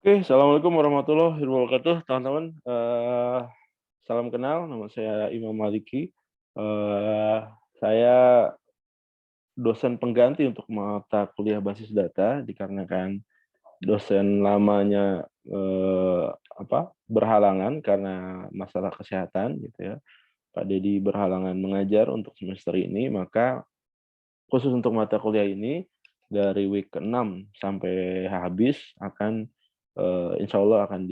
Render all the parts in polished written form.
Oke, assalamualaikum warahmatullahi wabarakatuh, teman-teman. Salam kenal, nama saya Imam Maliki. Eh, saya dosen pengganti untuk mata kuliah basis data dikarenakan dosen lamanya berhalangan karena masalah kesehatan gitu ya. Pak Dedi berhalangan mengajar untuk semester ini, maka khusus untuk mata kuliah ini dari week ke-6 sampai habis akan insya Allah akan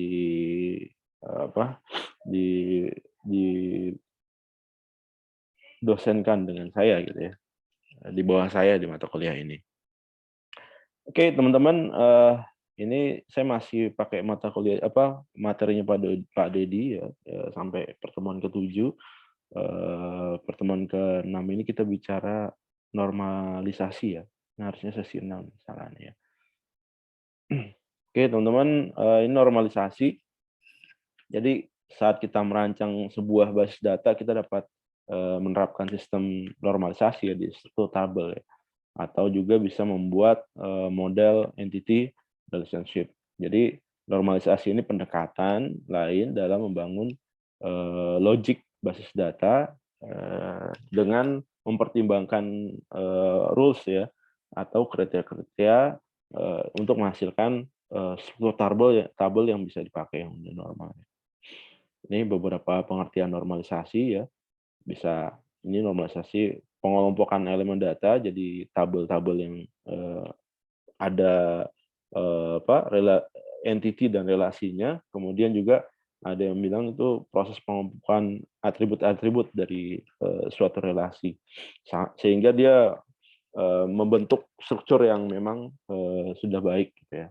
apa, di didosenkan dengan saya gitu ya, di bawah saya di mata kuliah ini. Oke teman-teman, ini saya masih pakai mata kuliah materinya Pak Dedi ya, sampai pertemuan ke-7. Pertemuan ke-6 ini kita bicara normalisasi ya. Nah, harusnya sesi 6 salahnya ya. Oke teman-teman, ini normalisasi. Jadi saat kita merancang sebuah basis data, kita dapat menerapkan sistem normalisasi ya di struktur tabel ya, atau juga bisa membuat model entity relationship. Jadi normalisasi ini pendekatan lain dalam membangun logic basis data dengan mempertimbangkan rules ya, atau kriteria-kriteria untuk menghasilkan struktur tabel yang bisa dipakai yang normal. Ini beberapa pengertian normalisasi ya, bisa ini normalisasi pengelompokan elemen data jadi tabel-tabel yang ada entity dan relasinya, kemudian juga ada yang bilang itu proses pengelompokan atribut-atribut dari suatu relasi, sehingga dia membentuk struktur yang memang sudah baik gitu ya.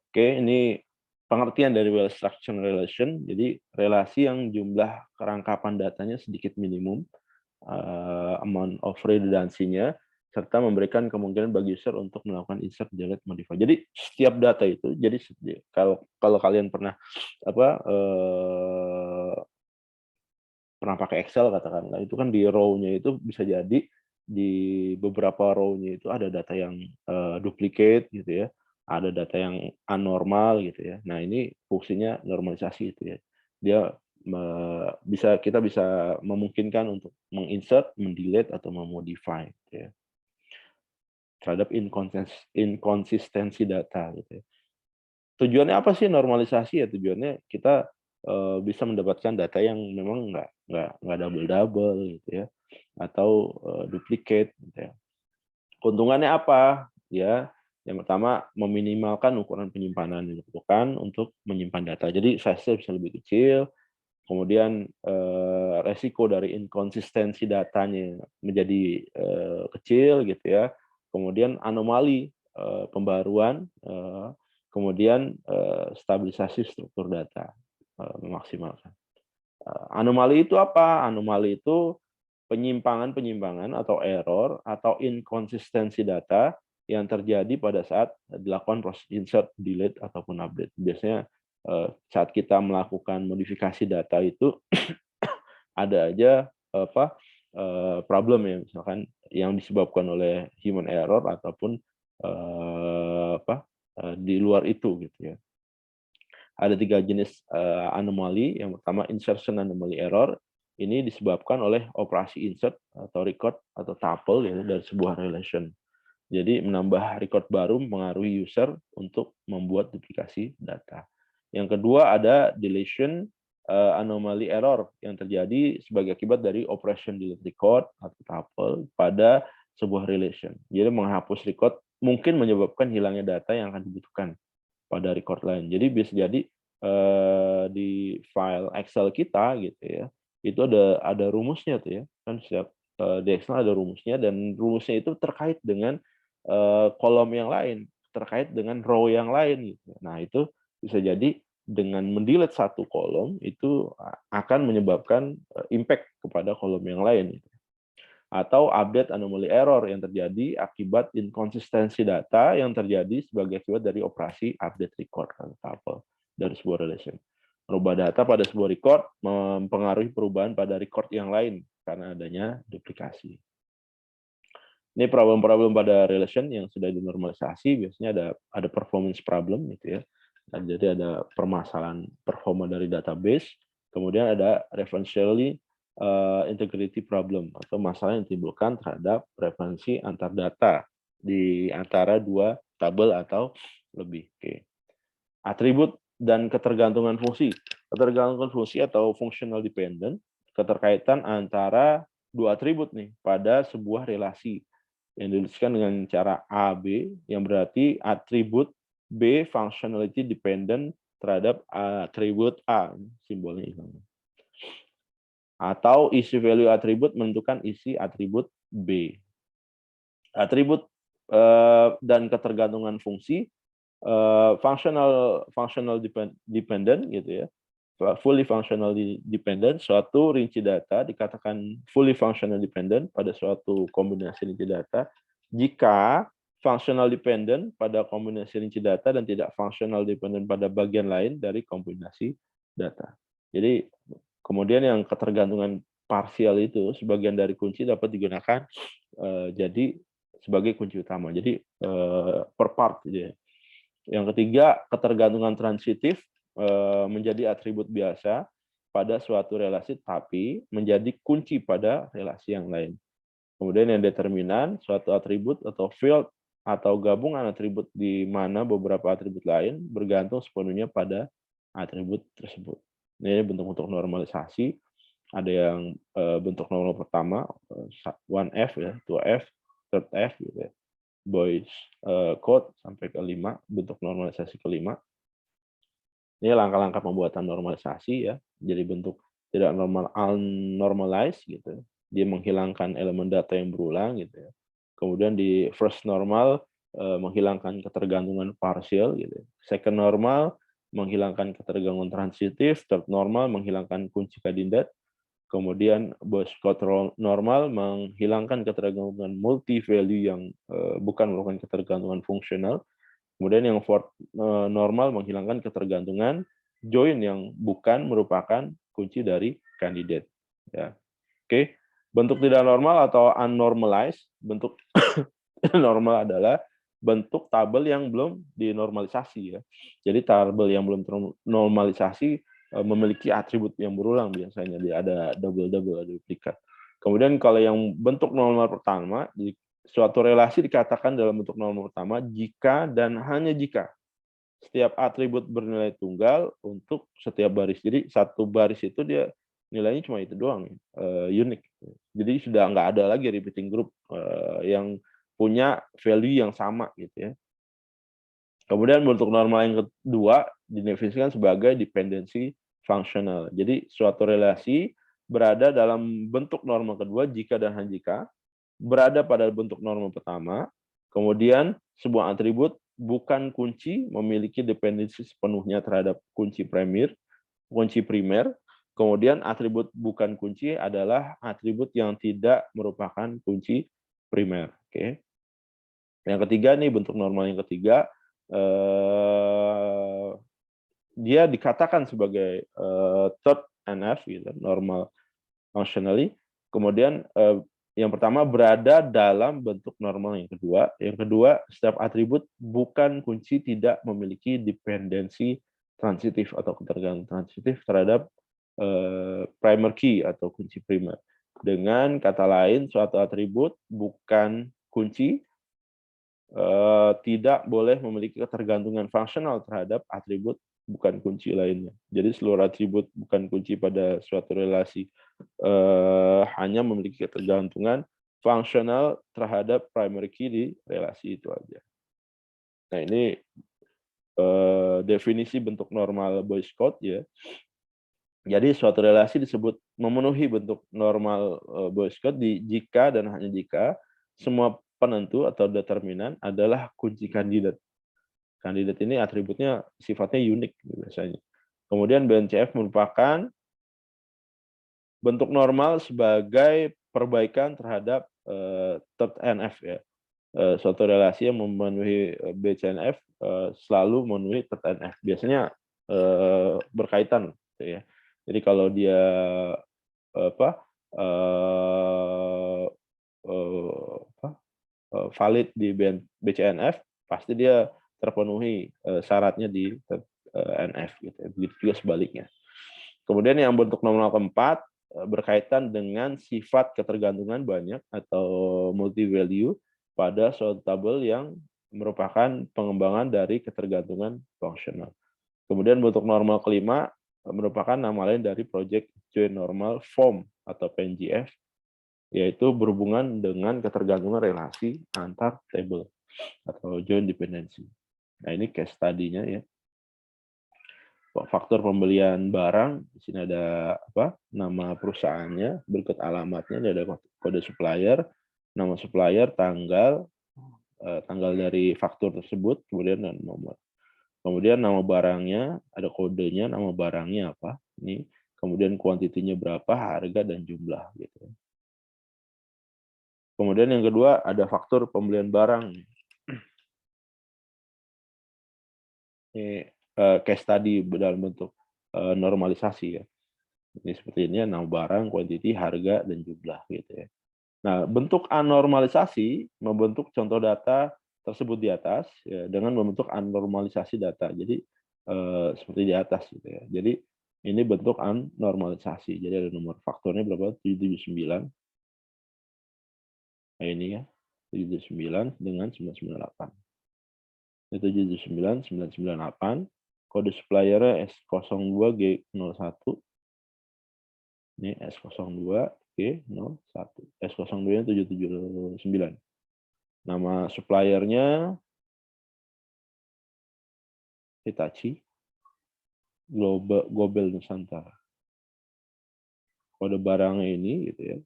Oke, ini pengertian dari well structured relation. Jadi relasi yang jumlah kerangkapan datanya sedikit minimum, amount of redundancy-nya, serta memberikan kemungkinan bagi user untuk melakukan insert, delete, modify. Jadi setiap data itu, jadi kalau kalau kalian pernah pernah pakai Excel katakanlah, itu kan di row-nya itu bisa jadi di beberapa row-nya itu ada data yang duplicate gitu ya, ada data yang anormal gitu ya. Nah, ini fungsinya normalisasi itu ya. Dia kita bisa memungkinkan untuk menginsert, mendelete atau memodify gitu ya, terhadap inkonsistensi data gitu ya. Tujuannya apa sih normalisasi ya? Tujuannya kita bisa mendapatkan data yang memang nggak double-double gitu ya, atau duplicate gitu ya. Keuntungannya apa? Ya, yang pertama meminimalkan ukuran penyimpanan yang dibutuhkan untuk menyimpan data. Jadi size-nya bisa lebih kecil, kemudian resiko dari inkonsistensi datanya menjadi kecil gitu ya. Kemudian anomali pembaruan, kemudian stabilisasi struktur data memaksimalkan. Anomali itu apa? Anomali itu penyimpangan-penyimpangan atau error atau inkonsistensi data yang terjadi pada saat dilakukan proses insert, delete, ataupun update. Biasanya saat kita melakukan modifikasi data itu ada aja problem ya, misalkan yang disebabkan oleh human error ataupun di luar itu gitu ya. Ada 3 jenis anomali. Yang pertama insertion anomaly error. Ini disebabkan oleh operasi insert atau record atau tuple ya dari sebuah relation. Jadi menambah record baru mempengaruhi user untuk membuat duplikasi data. Yang kedua ada deletion anomaly error yang terjadi sebagai akibat dari operation delete record atau tuple pada sebuah relation. Jadi menghapus record mungkin menyebabkan hilangnya data yang akan dibutuhkan pada record lain. Jadi bisa jadi di file Excel kita gitu ya, itu ada rumusnya tuh ya, kan setiap di Excel ada rumusnya dan rumusnya itu terkait dengan kolom yang lain, terkait dengan row yang lain gitu. Nah, itu bisa jadi dengan mendelete satu kolom itu akan menyebabkan impact kepada kolom yang lain gitu. Atau update anomaly error yang terjadi akibat inkonsistensi data yang terjadi sebagai akibat dari operasi update record atau tuple dari sebuah relation. Merubah data pada sebuah record mempengaruhi perubahan pada record yang lain karena adanya duplikasi. Ini problem-problem pada relation yang sudah dinormalisasi, biasanya ada performance problem gitu ya. Dan jadi ada permasalahan performa dari database, kemudian ada referentially integrity problem atau masalah yang ditimbulkan terhadap referensi antar data di antara dua tabel atau lebih. Oke. Atribut dan ketergantungan fungsi. Ketergantungan fungsi atau functional dependent, keterkaitan antara dua atribut nih pada sebuah relasi yang dituliskan dengan cara AB, yang berarti atribut B functionality dependent terhadap atribut A, simbolnya hilang. Atau isi value atribut menentukan isi atribut B. Atribut dan ketergantungan fungsi functional dependent gitu ya, fully functional dependent, suatu rinci data dikatakan fully functional dependent pada suatu kombinasi rinci data jika functional dependent pada kombinasi rinci data dan tidak functional dependent pada bagian lain dari kombinasi data. Jadi kemudian yang ketergantungan parsial itu sebagian dari kunci dapat digunakan jadi sebagai kunci utama. Jadi per part gitu ya. Yang ketiga, ketergantungan transitif menjadi atribut biasa pada suatu relasi tapi menjadi kunci pada relasi yang lain. Kemudian yang determinan, suatu atribut atau field atau gabungan atribut di mana beberapa atribut lain bergantung sepenuhnya pada atribut tersebut. Ini bentuk-bentuk normalisasi. Ada yang bentuk normal pertama, 1F ya, 2F, 3F gitu ya. Boy's code sampai ke 5, bentuk normalisasi kelima. Ini langkah-langkah pembuatan normalisasi ya. Jadi bentuk tidak normal unnormalized gitu. Dia menghilangkan elemen data yang berulang gitu ya. Kemudian di first normal menghilangkan ketergantungan partial gitu. Second normal menghilangkan ketergantungan transitif, third normal menghilangkan kunci kandidat. Kemudian Boy's code normal menghilangkan ketergantungan multi value yang bukan merupakan ketergantungan fungsional. Kemudian yang fourth normal menghilangkan ketergantungan join yang bukan merupakan kunci dari kandidat. Ya. Oke, bentuk tidak normal atau unnormalized, bentuk normal adalah bentuk tabel yang belum dinormalisasi ya. Jadi tabel yang belum ternormalisasi memiliki atribut yang berulang biasanya, dia ada double-double, ada duplikat. Kemudian kalau yang bentuk normal pertama, suatu relasi dikatakan dalam bentuk normal pertama jika dan hanya jika setiap atribut bernilai tunggal untuk setiap baris. Jadi satu baris itu dia nilainya cuma itu doang, unik. Jadi sudah nggak ada lagi repeating group yang punya value yang sama gitu ya. Kemudian bentuk normal yang kedua didefinisikan sebagai dependensi fungsional. Jadi suatu relasi berada dalam bentuk normal kedua jika dan hanya jika berada pada bentuk normal pertama, kemudian sebuah atribut bukan kunci memiliki dependensi sepenuhnya terhadap kunci primer, kemudian atribut bukan kunci adalah atribut yang tidak merupakan kunci primer. Oke. Yang ketiga nih, bentuk normal yang ketiga, dia dikatakan sebagai third NF gitu, normal functionally. Kemudian yang pertama berada dalam bentuk normal yang kedua. Yang kedua, setiap atribut bukan kunci tidak memiliki dependensi transitif atau ketergantungan transitif terhadap primer key atau kunci primer. Dengan kata lain, suatu atribut bukan kunci tidak boleh memiliki ketergantungan fungsional terhadap atribut bukan kunci lainnya. Jadi seluruh atribut bukan kunci pada suatu relasi hanya memiliki ketergantungan fungsional terhadap primary key di relasi itu aja. Nah ini definisi bentuk normal Boy's code ya. Jadi suatu relasi disebut memenuhi bentuk normal Boy's code jika dan hanya jika semua penentu atau determinan adalah kunci kandidat. Kandidat ini atributnya sifatnya unik biasanya. Kemudian BNCF merupakan bentuk normal sebagai perbaikan terhadap third NF ya. Suatu relasi yang memenuhi BCNF selalu memenuhi third NF. Biasanya berkaitan gitu ya. Jadi kalau dia apa valid di BCNF, pasti dia terpenuhi syaratnya di NF gitu. Begitu juga sebaliknya. Kemudian yang bentuk normal keempat berkaitan dengan sifat ketergantungan banyak atau multi value pada suatu tabel yang merupakan pengembangan dari ketergantungan fungsional. Kemudian bentuk normal kelima merupakan nama lain dari Project Joint Normal Form atau PNGF, yaitu berhubungan dengan ketergantungan relasi antar table atau joint dependency. Nah, ini case study-nya ya. Faktor pembelian barang, di sini ada nama perusahaannya, berikut alamatnya, ada kode supplier, nama supplier, tanggal dari faktur tersebut, kemudian nomor. Kemudian nama barangnya, ada kodenya, nama barangnya apa, ini, kemudian kuantitinya berapa, harga dan jumlah gitu. Kemudian yang kedua ada faktur pembelian barang. Ini case study dalam bentuk normalisasi ya. Ini seperti ini, nama barang, kuantiti, harga dan jumlah gitu ya. Nah, bentuk anormalisasi membentuk contoh data tersebut di atas ya, dengan membentuk anormalisasi data. Jadi seperti di atas gitu ya. Jadi ini bentuk anormalisasi. Jadi ada nomor faktornya berapa? 779. Nah, ini ya. 779 dengan 998. Itu 779 998. Kode suppliernya S02G01. Ini S02G01. S02-nya 779. Nama suppliernya Hitachi Gobel Nusantara. Kode barangnya ini gitu ya.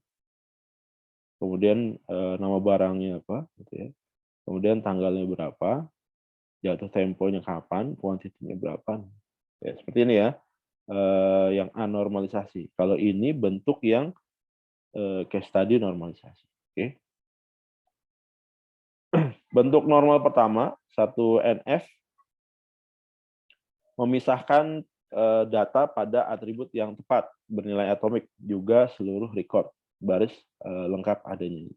Kemudian nama barangnya apa gitu ya. Kemudian tanggalnya berapa, jatuh temponya kapan, kuantitinya berapa. Ya, seperti ini ya. Yang anormalisasi. Kalau ini bentuk yang case study normalisasi. Oke. Bentuk normal pertama, 1NF memisahkan data pada atribut yang tepat bernilai atomik, juga seluruh record baris lengkap adanya.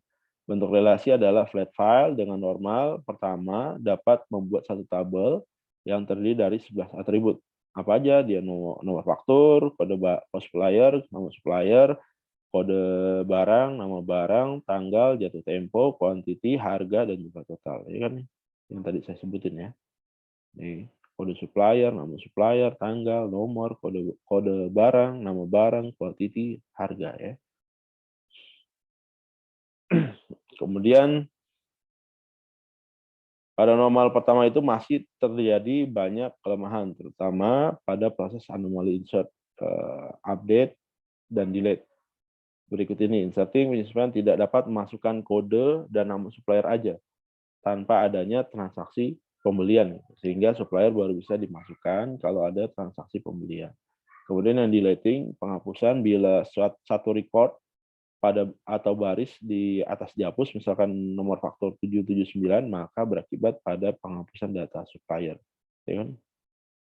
Bentuk relasi adalah flat file dengan normal pertama dapat membuat satu tabel yang terdiri dari 11 atribut. Apa aja? Dia nomor faktur, kode supplier, nama supplier, kode barang, nama barang, tanggal, jatuh tempo, quantity, harga, dan jumlah total. Ini kan yang tadi saya sebutin ya. Nih, kode supplier, nama supplier, tanggal, nomor, kode barang, nama barang, quantity, harga ya. Kemudian pada normal pertama itu masih terjadi banyak kelemahan, terutama pada proses anomaly insert, update, dan delete. Berikut ini, inserting penyesuaian tidak dapat memasukkan kode dan nama supplier aja, tanpa adanya transaksi pembelian, sehingga supplier baru bisa dimasukkan kalau ada transaksi pembelian. Kemudian yang deleting, penghapusan bila satu record pada atau baris di atas dihapus, misalkan nomor faktor 779, maka berakibat pada penghapusan data supplier. Ya kan?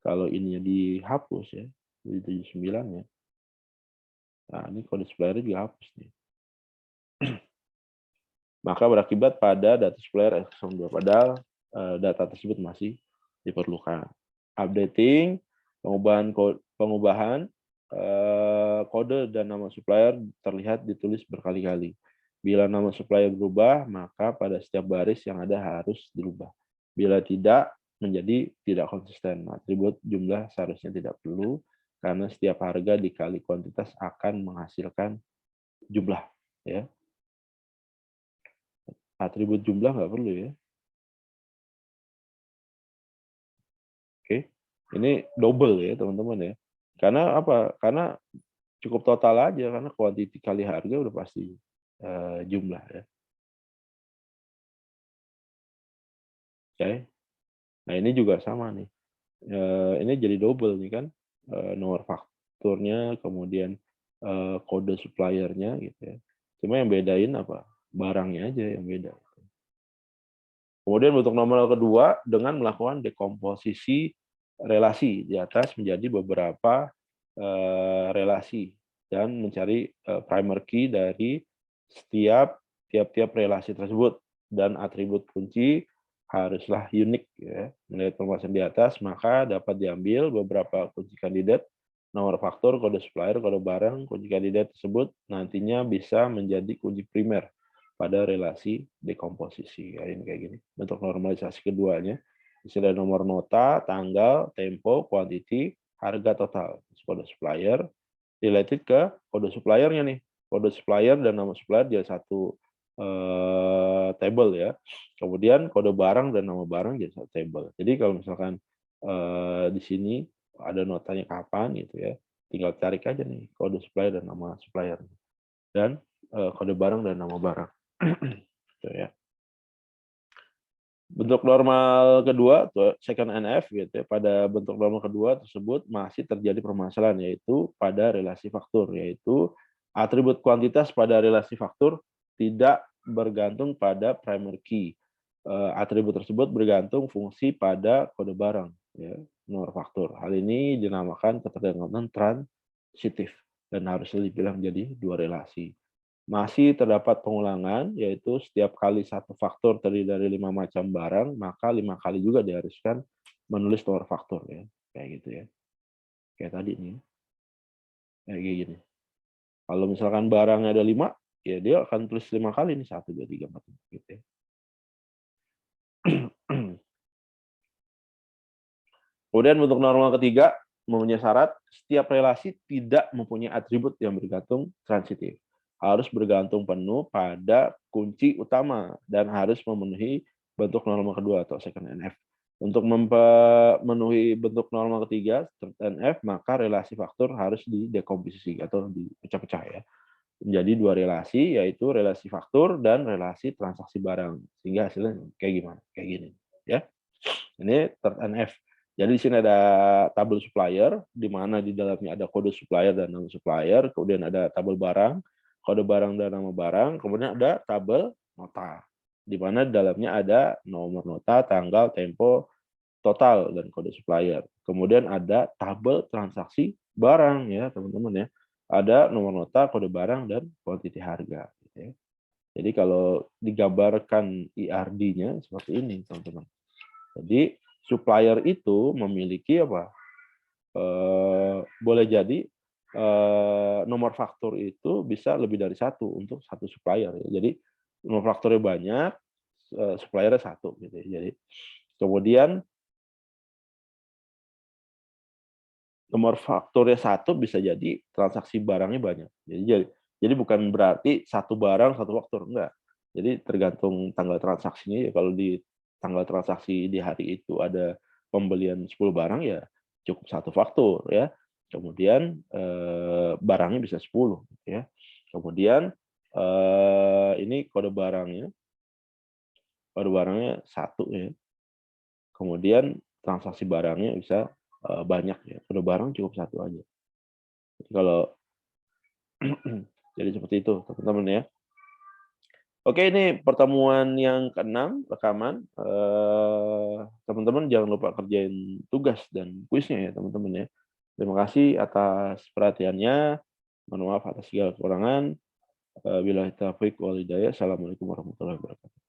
Kalau ininya dihapus ya, 779 ya. Nah, ini kode supplier dihapus nih. Maka berakibat pada data supplier S02, padahal data tersebut masih diperlukan. Updating, pengubahan kode dan nama supplier terlihat ditulis berkali-kali. Bila nama supplier berubah, maka pada setiap baris yang ada harus dirubah. Bila tidak, menjadi tidak konsisten. Atribut jumlah seharusnya tidak perlu, karena setiap harga dikali kuantitas akan menghasilkan jumlah. Ya. Atribut jumlah nggak perlu ya. Oke, ini double ya teman-teman ya. Karena apa? Karena cukup total aja, karena kuantiti kali harga udah pasti jumlah ya. Oke. Nah ini juga sama nih. Ini jadi double nih kan, nomor fakturnya, kemudian kode suppliernya gitu ya. Cuma yang bedain apa? Barangnya aja yang beda. Kemudian bentuk nominal kedua dengan melakukan dekomposisi relasi di atas menjadi beberapa relasi dan mencari primer key dari tiap relasi tersebut. dan atribut kunci haruslah unik ya. Melihat permasalahan di atas, maka dapat diambil beberapa kunci kandidat, nomor faktor, kode supplier, kode barang. Kunci kandidat tersebut nantinya bisa menjadi kunci primer pada relasi dekomposisi. Ya, ini kayak gini. Bentuk normalisasi keduanya, istilah nomor nota, tanggal, tempo, quantity, harga total. Kode supplier related ke kode suppliernya nih. Kode supplier dan nama supplier jadi satu table ya. Kemudian kode barang dan nama barang jadi satu table. Jadi kalau misalkan di sini ada notanya kapan gitu ya, tinggal tarik aja nih kode supplier dan nama supplier dan kode barang dan nama barang. Gitu ya. Bentuk normal kedua, second NF gitu ya, pada bentuk normal kedua tersebut masih terjadi permasalahan yaitu pada relasi faktur, yaitu atribut kuantitas pada relasi faktur tidak bergantung pada primary key. Atribut tersebut bergantung fungsi pada kode barang, ya, nomor faktur. Hal ini dinamakan ketergantungan transitif dan harus dibilang menjadi dua relasi. Masih terdapat pengulangan, yaitu setiap kali satu faktor terdiri dari 5 macam barang, maka 5 kali juga diharuskan menulis nomor faktor ya, kayak gitu ya. Kayak tadi nih, kayak gini. Kalau misalkan barangnya ada 5, ya dia akan tulis 5 kali nih, 1, 2, 3, 4, gitu ya. Kemudian bentuk normal ketiga mempunyai syarat setiap relasi tidak mempunyai atribut yang bergantung transitif. Harus bergantung penuh pada kunci utama dan harus memenuhi bentuk normal kedua atau second NF. Untuk memenuhi bentuk normal ketiga, third NF, maka relasi faktor harus didekomposisi atau dipecah-pecah ya. Menjadi dua relasi, yaitu relasi faktur dan relasi transaksi barang. Sehingga hasilnya kayak gimana? Kayak gini. Ya. Ini third NF. Jadi di sini ada tabel supplier, di mana di dalamnya ada kode supplier dan nama supplier, kemudian ada tabel barang, kode barang dan nama barang, kemudian ada tabel nota, di mana di dalamnya ada nomor nota, tanggal, tempo, total, dan kode supplier. Kemudian ada tabel transaksi barang ya teman-teman ya. Ada nomor nota, kode barang, dan kuantiti harga. Gitu ya. Jadi kalau digambarkan IRD-nya seperti ini teman-teman. Jadi supplier itu memiliki apa? Boleh jadi nomor faktur itu bisa lebih dari satu untuk satu supplier. Ya. Jadi nomor fakturnya banyak, suppliernya satu gitu. Ya. Jadi kemudian nomor fakturnya satu bisa jadi transaksi barangnya banyak. Jadi bukan berarti satu barang satu faktur enggak. Jadi tergantung tanggal transaksinya ya. Kalau di tanggal transaksi di hari itu ada pembelian 10 barang ya cukup satu faktur ya. Kemudian barangnya bisa 10 ya. Kemudian ini kode barangnya satu ya. Kemudian transaksi barangnya bisa banyak ya. Kode barang cukup satu aja. Jadi kalau jadi seperti itu teman-teman ya. Oke, ini pertemuan yang ke-6 rekaman. Teman-teman jangan lupa kerjain tugas dan kuisnya ya teman-teman ya. Terima kasih atas perhatiannya. Mohon maaf atas segala kekurangan. Billahi taufiq wal hidayah. Assalamualaikum warahmatullahi wabarakatuh.